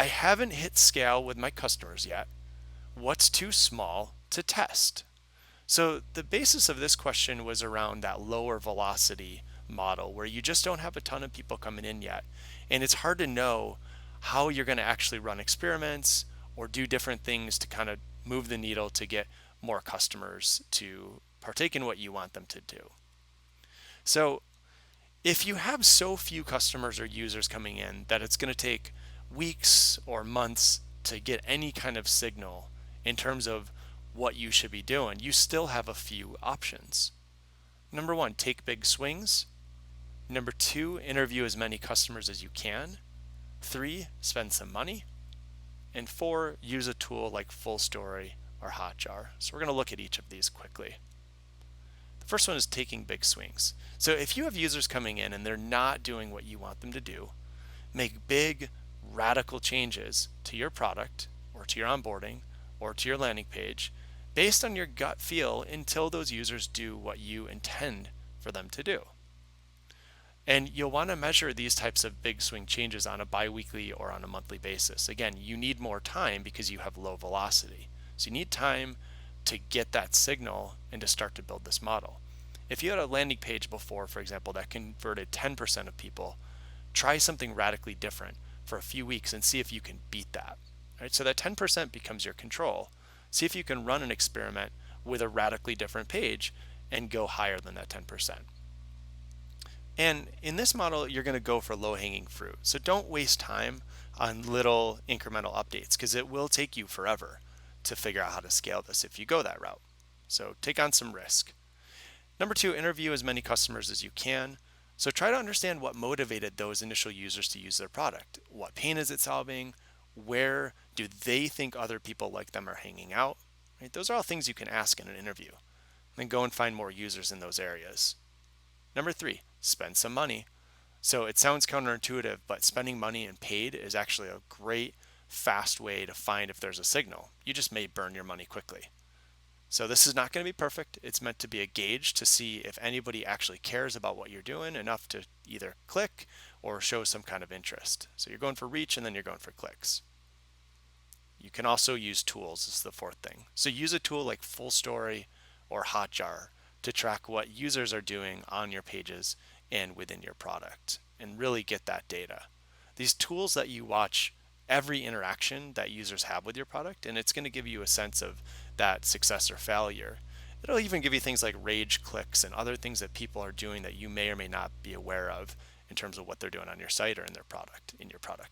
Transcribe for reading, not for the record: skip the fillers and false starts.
I haven't hit scale with my customers yet. What's too small to test? So the basis of this question was around that lower velocity model where you just don't have a ton of people coming in yet. And it's hard to know how you're going to actually run experiments or do different things to kind of move the needle to get more customers to partake in what you want them to do. So if you have so few customers or users coming in that it's going to take weeks or months to get any kind of signal in terms of what you should be doing, you still have a few options. Number one, take big swings. Number two, interview as many customers as you can. Three, spend some money. And four, use a tool like Full Story or Hotjar. So we're going to look at each of these quickly. The first one is taking big swings. So if you have users coming in and they're not doing what you want them to do, make big radical changes to your product or to your onboarding or to your landing page based on your gut feel until those users do what you intend for them to do. And you'll want to measure these types of big swing changes on a bi-weekly or on a monthly basis. Again, you need more time because you have low velocity. So you need time to get that signal and to start to build this model. If you had a landing page before, for example, that converted 10% of people, try something radically different for a few weeks and see if you can beat that. Right? So that 10% becomes your control. See if you can run an experiment with a radically different page and go higher than that 10%. And in this model, you're going to go for low-hanging fruit. So don't waste time on little incremental updates because it will take you forever to figure out how to scale this if you go that route. So take on some risk. Number two, interview as many customers as you can. So try to understand what motivated those initial users to use their product. What pain is it solving? Where do they think other people like them are hanging out? Right? Those are all things you can ask in an interview. Then go and find more users in those areas. Number three, spend some money. So it sounds counterintuitive, but spending money and paid is actually a great, fast way to find if there's a signal. You just may burn your money quickly. So this is not going to be perfect. It's meant to be a gauge to see if anybody actually cares about what you're doing enough to either click or show some kind of interest. So you're going for reach and then you're going for clicks. You can also use tools, this is the fourth thing. So use a tool like Full Story or Hotjar to track what users are doing on your pages and within your product and really get that data. These tools that you watch every interaction that users have with your product, and it's going to give you a sense of that success or failure. It'll even give you things like rage clicks and other things that people are doing that you may or may not be aware of in terms of what they're doing on your site or in their product, in your product.